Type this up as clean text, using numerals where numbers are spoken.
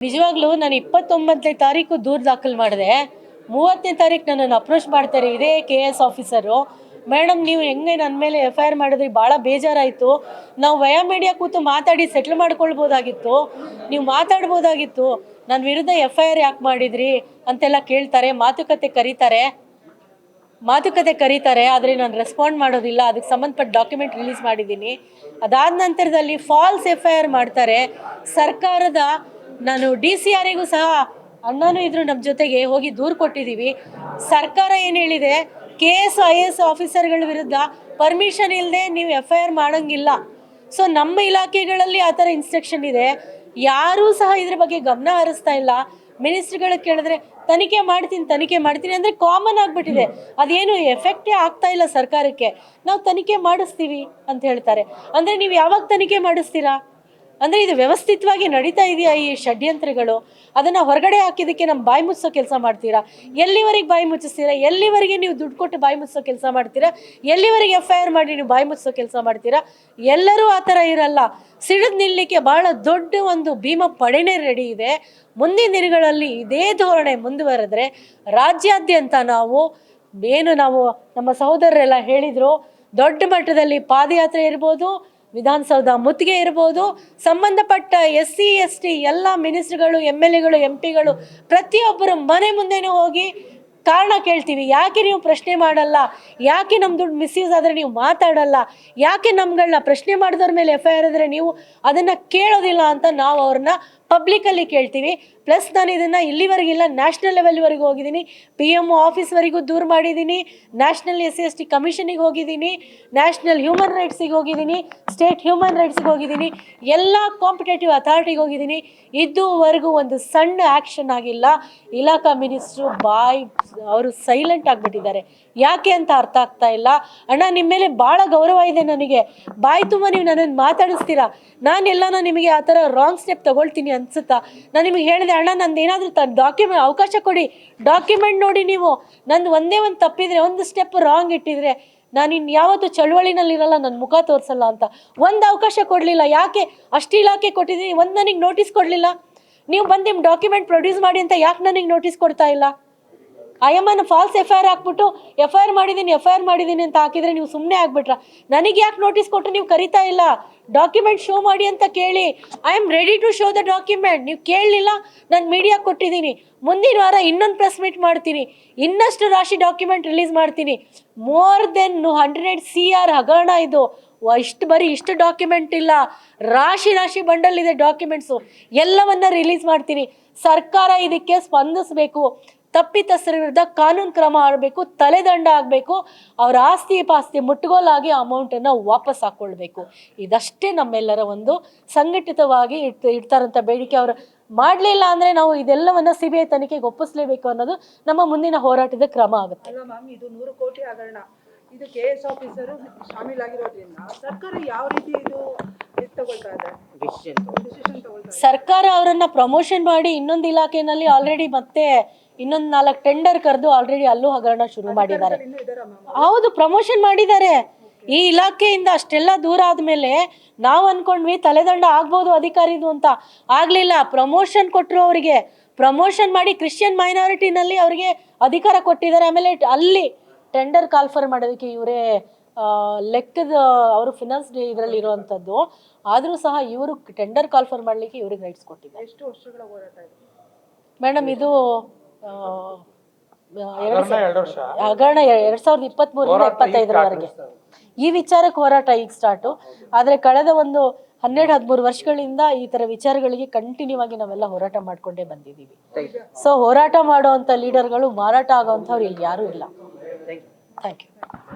ನಿಜವಾಗ್ಲೂ ನಾನು 29ನೇ ತಾರೀಕು ದೂರು ದಾಖಲು ಮಾಡಿದೆ. 30ನೇ ತಾರೀಕು ನನ್ನನ್ನು ಅಪ್ರೋಚ್ ಮಾಡ್ತಾರೆ ಇದೇ KS ಆಫೀಸರು. ಮೇಡಮ್ ನೀವು ಹೆಂಗೆ ನನ್ನ ಮೇಲೆ FIR ಮಾಡಿದ್ರಿ, ಭಾಳ ಬೇಜಾರಾಯಿತು, ನಾವು ವಯಾ ಮೀಡಿಯಾ ಕೂತು ಮಾತಾಡಿ ಸೆಟ್ಲ್ ಮಾಡ್ಕೊಳ್ಬೋದಾಗಿತ್ತು, ನೀವು ಮಾತಾಡ್ಬೋದಾಗಿತ್ತು, ನನ್ನ ವಿರುದ್ಧ FIR ಯಾಕೆ ಮಾಡಿದ್ರಿ ಅಂತೆಲ್ಲ ಕೇಳ್ತಾರೆ. ಮಾತುಕತೆ ಕರೀತಾರೆ ಆದರೆ ನಾನು ರೆಸ್ಪಾಂಡ್ ಮಾಡೋದಿಲ್ಲ. ಅದಕ್ಕೆ ಸಂಬಂಧಪಟ್ಟ ಡಾಕ್ಯುಮೆಂಟ್ ರಿಲೀಸ್ ಮಾಡಿದ್ದೀನಿ. ಅದಾದ ನಂತರದಲ್ಲಿ ಫಾಲ್ಸ್ FIR ಮಾಡ್ತಾರೆ. ಸರ್ಕಾರದ ನಾನು DCRಗೂ ಸಹ ಅಣ್ಣನೂ ಇದ್ರು ನಮ್ಮ ಜೊತೆಗೆ ಹೋಗಿ ದೂರು ಕೊಟ್ಟಿದ್ದೀವಿ. ಸರ್ಕಾರ ಏನು ಹೇಳಿದೆ, KS IAS ಆಫೀಸರ್ಗಳ ವಿರುದ್ಧ ಪರ್ಮಿಷನ್ ಇಲ್ಲದೆ ನೀವು FIR ಮಾಡೋಂಗಿಲ್ಲ. ಸೊ ನಮ್ಮ ಇಲಾಖೆಗಳಲ್ಲಿ ಆ ಥರ ಇನ್ಸ್ಟ್ರಕ್ಷನ್ ಇದೆ. ಯಾರೂ ಸಹ ಇದ್ರ ಬಗ್ಗೆ ಗಮನ ಹರಿಸ್ತಾ ಇಲ್ಲ. ಮಿನಿಸ್ಟ್ರಿಗಳಿಗೆ ಕೇಳಿದ್ರೆ ತನಿಖೆ ಮಾಡ್ತೀನಿ ಅಂದರೆ ಕಾಮನ್ ಆಗಿಬಿಟ್ಟಿದೆ. ಅದೇನು ಎಫೆಕ್ಟೇ ಆಗ್ತಾ ಇಲ್ಲ ಸರ್ಕಾರಕ್ಕೆ. ನಾವು ತನಿಖೆ ಮಾಡಿಸ್ತೀವಿ ಅಂತ ಹೇಳ್ತಾರೆ. ಅಂದರೆ ನೀವು ಯಾವಾಗ ತನಿಖೆ ಮಾಡಿಸ್ತೀರಾ? ಅಂದರೆ ಇದು ವ್ಯವಸ್ಥಿತವಾಗಿ ನಡೀತಾ ಇದೆಯಾ ಈ ಷಡ್ಯಂತ್ರಗಳು? ಅದನ್ನು ಹೊರಗಡೆ ಹಾಕಿದ್ದಕ್ಕೆ ನಮ್ಮ ಬಾಯಿ ಮುಚ್ಚೋ ಕೆಲಸ ಮಾಡ್ತೀರಾ? ಎಲ್ಲಿವರೆಗೆ ಬಾಯಿ ಮುಚ್ಚಿಸ್ತೀರಾ? ಎಲ್ಲಿವರೆಗೆ ನೀವು ದುಡ್ಡು ಕೊಟ್ಟು ಬಾಯಿ ಮುಚ್ಚೋ ಕೆಲಸ ಮಾಡ್ತೀರಾ? ಎಲ್ಲಿವರೆಗೆ FIR ಮಾಡಿ ನೀವು ಬಾಯಿ ಮುಚ್ಚೋ ಕೆಲಸ ಮಾಡ್ತೀರಾ? ಎಲ್ಲರೂ ಆ ಥರ ಇರಲ್ಲ. ಸಿಡಿದು ನಿಲ್ಲಲಿಕ್ಕೆ ಭಾಳ ದೊಡ್ಡ ಒಂದು ಭೀಮ ಪಡೆನೇ ರೆಡಿ ಇದೆ. ಮುಂದಿನ ದಿನಗಳಲ್ಲಿ ಇದೇ ಧೋರಣೆ ಮುಂದುವರೆದ್ರೆ ರಾಜ್ಯಾದ್ಯಂತ ನಾವು ನಮ್ಮ ಸಹೋದರರೆಲ್ಲ ಹೇಳಿದರು, ದೊಡ್ಡ ಮಟ್ಟದಲ್ಲಿ ಪಾದಯಾತ್ರೆ ಇರ್ಬೋದು, ವಿಧಾನಸೌಧ ಮುತ್ತಿಗೆ ಇರ್ಬೋದು, ಸಂಬಂಧಪಟ್ಟ SC ST ಎಲ್ಲ ಮಿನಿಸ್ಟ್ರುಗಳು, MLAಗಳು, MP ಗಳು ಪ್ರತಿಯೊಬ್ಬರು ಮನೆ ಮುಂದೆನೂ ಹೋಗಿ ಕಾರಣ ಕೇಳ್ತೀವಿ. ಯಾಕೆ ನೀವು ಪ್ರಶ್ನೆ ಮಾಡಲ್ಲ? ಯಾಕೆ ನಮ್ಮ ದುಡ್ಡು ಮಿಸ್ಯೂಸ್ ಆದರೆ ನೀವು ಮಾತಾಡಲ್ಲ? ಯಾಕೆ ನಮ್ಗಳನ್ನ ಪ್ರಶ್ನೆ ಮಾಡಿದವ್ರ ಮೇಲೆ FIR ಆದರೆ ನೀವು ಅದನ್ನು ಕೇಳೋದಿಲ್ಲ ಅಂತ ನಾವು ಅವ್ರನ್ನ ಪಬ್ಲಿಕಲ್ಲಿ ಕೇಳ್ತೀವಿ. ಪ್ಲಸ್ ನಾನು ಇದನ್ನು ಇಲ್ಲಿವರೆಗಿಲ್ಲ, ನ್ಯಾಷನಲ್ ಲೆವೆಲ್ವರೆಗೂ ಹೋಗಿದ್ದೀನಿ, PMO ಆಫೀಸ್ವರೆಗೂ ದೂರು ಮಾಡಿದ್ದೀನಿ, ನ್ಯಾಷನಲ್ SC ST ಕಮಿಷನಿಗೆ ಹೋಗಿದ್ದೀನಿ, ನ್ಯಾಷನಲ್ ಹ್ಯೂಮನ್ ರೈಟ್ಸಿಗೆ ಹೋಗಿದ್ದೀನಿ, ಸ್ಟೇಟ್ ಹ್ಯೂಮನ್ ರೈಟ್ಸಿಗೆ ಹೋಗಿದ್ದೀನಿ, ಎಲ್ಲ ಕಾಂಪಿಟೇಟಿವ್ ಅಥಾರಿಟಿಗೆ ಹೋಗಿದ್ದೀನಿ. ಇದುವರೆಗೂ ಒಂದು ಸಣ್ಣ ಆ್ಯಕ್ಷನ್ ಆಗಿಲ್ಲ. ಇಲಾಖಾ ಮಿನಿಸ್ಟ್ರು ಅವರು ಸೈಲೆಂಟ್ ಆಗಿಬಿಟ್ಟಿದ್ದಾರೆ. ಯಾಕೆ ಅಂತ ಅರ್ಥ ಆಗ್ತಾ ಇಲ್ಲ. ಅಣ್ಣ ನಿಮ್ಮ ಮೇಲೆ ಭಾಳ ಗೌರವ ಇದೆ ನನಗೆ, ಬಾಯಿ ತುಂಬ ನೀವು ನನ್ನನ್ನು ಮಾತಾಡಿಸ್ತೀರಾ. ನಾನೆಲ್ಲನೂ ನಿಮಗೆ ಆ ಥರ ರಾಂಗ್ ಸ್ಟೆಪ್ ತೊಗೊಳ್ತೀನಿ ಅನ್ಸುತ್ತಾ? ನಾನು ನಿಮಗೆ ಹೇಳಿದೆ, ಅಣ್ಣ ನಂದು ಏನಾದರೂ ಡಾಕ್ಯುಮೆಂಟ್ ಅವಕಾಶ ಕೊಡಿ, ಡಾಕ್ಯುಮೆಂಟ್ ನೋಡಿ, ನೀವು ನಂದು ಒಂದೇ ಒಂದು ತಪ್ಪಿದರೆ, ಒಂದು ಸ್ಟೆಪ್ ರಾಂಗ್ ಇಟ್ಟಿದ್ರೆ ನಾನು ಯಾವತ್ತೂ ಚಳವಳಿನಲ್ಲಿರಲ್ಲ, ನನ್ನ ಮುಖ ತೋರಿಸಲ್ಲ ಅಂತ ಒಂದು ಅವಕಾಶ ಕೊಡಲಿಲ್ಲ. ಯಾಕೆ? ಅಷ್ಟು ಇಲಾಖೆ ಕೊಟ್ಟಿದ್ದೀನಿ, ಒಂದು ನನಗೆ ನೋಟಿಸ್ ಕೊಡಲಿಲ್ಲ. ನೀವು ಬಂದು ನಿಮ್ಮ ಡಾಕ್ಯುಮೆಂಟ್ ಪ್ರೊಡ್ಯೂಸ್ ಮಾಡಿ ಅಂತ ಯಾಕೆ ನನಗೆ ನೋಟಿಸ್ ಕೊಡ್ತಾ ಇಲ್ಲ? ಅಯ್ಯಮ್ಮನ ಫಾಲ್ಸ್ FIR ಹಾಕ್ಬಿಟ್ಟು FIR ಮಾಡಿದ್ದೀನಿ ಅಂತ ಹಾಕಿದರೆ ನೀವು ಸುಮ್ಮನೆ ಆಗ್ಬಿಟ್ರ? ನನಗೆ ಯಾಕೆ ನೋಟಿಸ್ ಕೊಟ್ಟು ನೀವು ಕರಿತಾ ಇಲ್ಲ? ಡಾಕ್ಯುಮೆಂಟ್ ಶೋ ಮಾಡಿ ಅಂತ ಕೇಳಿ. I am ready to show the document. ನೀವು ಕೇಳಲಿಲ್ಲ, ನಾನು ಮೀಡಿಯಾ ಕೊಟ್ಟಿದ್ದೀನಿ. ಮುಂದಿನ ವಾರ ಇನ್ನೊಂದು ಪ್ರೆಸ್ ಮೀಟ್ ಮಾಡ್ತೀನಿ, ಇನ್ನಷ್ಟು ರಾಶಿ ಡಾಕ್ಯುಮೆಂಟ್ ರಿಲೀಸ್ ಮಾಡ್ತೀನಿ. ಮೋರ್ ದೆನ್ 100 CR ಹಗರಣ ಇದು. ಇಷ್ಟು ಡಾಕ್ಯುಮೆಂಟ್ ಇಲ್ಲ, ರಾಶಿ ಬಂಡಲ್ ಇದೆ ಡಾಕ್ಯುಮೆಂಟ್ಸು. ಎಲ್ಲವನ್ನ ರಿಲೀಸ್ ಮಾಡ್ತೀನಿ. ಸರ್ಕಾರ ಇದಕ್ಕೆ ಸ್ಪಂದಿಸಬೇಕು. ತಪ್ಪಿತಸ್ಥರ ವಿರುದ್ಧ ಕಾನೂನು ಕ್ರಮ ಆಗಬೇಕು, ತಲೆದಂಡ ಆಗಬೇಕು, ಅವರ ಆಸ್ತಿ ಪಾಸ್ತಿ ಮುಟ್ಟುಗೋಲಾಗಿ ಅಮೌಂಟನ್ನು ವಾಪಸ್ ಹಾಕ್ಕೊಳ್ಬೇಕು. ಇದಷ್ಟೇ ನಮ್ಮೆಲ್ಲರ ಒಂದು ಸಂಘಟಿತವಾಗಿ ಇಡ್ತಾರಂಥ ಬೇಡಿಕೆ. ಅವರು ಮಾಡಲಿಲ್ಲ ಅಂದರೆ ನಾವು ಇದೆಲ್ಲವನ್ನ CBI ತನಿಖೆಗೆ ಒಪ್ಪಿಸಲೇಬೇಕು ಅನ್ನೋದು ನಮ್ಮ ಮುಂದಿನ ಹೋರಾಟದ ಕ್ರಮ ಆಗುತ್ತೆ. ಅಲ್ಲ ಮ್ಯಾಮ್, ಇದು 100 ಕೋಟಿ ಹಗರಣ, ಇದು KS ಆಫೀಸರು ಶಾಮೀಲಾಗಿರೋದ್ರಿಂದ ಸರ್ಕಾರ ಯಾವ ರೀತಿ ಡಿಸಿಷನ್ ತಗೊಳ್ತಾ ಇದೆ? ಸರ್ಕಾರ ಅವರನ್ನ ಪ್ರಮೋಷನ್ ಮಾಡಿ ಇನ್ನೊಂದು ಇಲಾಖೆಯಲ್ಲಿ ಆಲ್ರೆಡಿ ಮತ್ತೆ ಇನ್ನೊಂದು 4 ಟೆಂಡರ್ ಕರೆದು ಆಲ್ರೆಡಿ ಅಲ್ಲೂ ಹಗರಣ ಶುರು ಮಾಡಿದ್ದಾರೆ. ಹೌದು, ಪ್ರಮೋಷನ್ ಮಾಡಿದ್ದಾರೆ. ಈ ಇಲಾಖೆಯಿಂದ ಅಷ್ಟೆಲ್ಲ ದೂರ ಆದ್ಮೇಲೆ ನಾವು ಅನ್ಕೊಂಡ್ವಿ ತಲೆದಂಡ ಆಗ್ಬೋದು ಅಧಿಕಾರಿದು ಅಂತ. ಆಗ್ಲಿಲ್ಲ. ಪ್ರಮೋಷನ್ ಕೊಟ್ಟರು. ಅವರಿಗೆ ಪ್ರಮೋಷನ್ ಮಾಡಿ ಕ್ರಿಶ್ಚಿಯನ್ ಮೈನಾರಿಟಿನಲ್ಲಿ ಅವರಿಗೆ ಅಧಿಕಾರ ಕೊಟ್ಟಿದ್ದಾರೆ. ಆಮೇಲೆ ಅಲ್ಲಿ ಟೆಂಡರ್ ಕಾಲ್ಫರ್ ಮಾಡೋದಕ್ಕೆ ಇವರೇ ಲೆಕ್ಕದ ಅವರು ಫಿನಾನ್ಸ್ ಇದರಲ್ಲಿ ಇರುವಂಥದ್ದು. ಆದರೂ ಸಹ ಇವರು ಟೆಂಡರ್ ಕಾಲ್ಫರ್ ಮಾಡಲಿಕ್ಕೆ ಇವ್ರಿಗೆ ರೈಟ್ಸ್ ಕೊಟ್ಟಿದ್ದಾರೆ. ಎಷ್ಟು ವರ್ಷಗಳ ಹೋರಾಟ ಇದೆ ಮೇಡಮ್? ಇದು ಹಗರಣ 2023-25ವರೆಗೆ ಈ ವಿಚಾರಕ್ಕೆ ಹೋರಾಟ ಈಗ ಸ್ಟಾರ್ಟು. ಆದರೆ ಕಳೆದ ಒಂದು 12-13 ವರ್ಷಗಳಿಂದ ಈ ಥರ ವಿಚಾರಗಳಿಗೆ ಕಂಟಿನ್ಯೂ ಆಗಿ ನಾವೆಲ್ಲ ಹೋರಾಟ ಮಾಡ್ಕೊಂಡೇ ಬಂದಿದ್ದೀವಿ. ಸೊ ಹೋರಾಟ ಮಾಡುವಂಥ ಲೀಡರ್ಗಳು ಮಾರಾಟ ಆಗೋವಂಥವ್ರು ಇಲ್ಲಿ ಯಾರೂ ಇಲ್ಲ. Thank you.